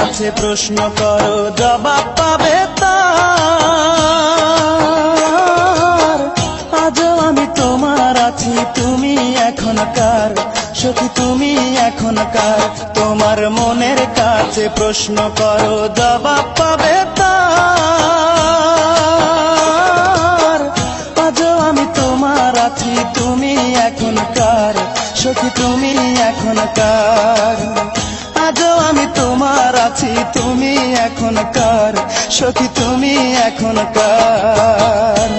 কাছে প্রশ্ন করো, জবাব পাবে তার। আজও আমি তোমার আছি, তুমি এখন কার? সখী তুমি এখন কার? তোমার মনের কাছে প্রশ্ন করো, জবাব পাবে তার। আজও আমি তোমার আছি, তুমি এখন কার? সখী তুমি এখন কার? আজও আমি তোমার আছি, তুমি এখন কার? সখী তুমি এখন কার?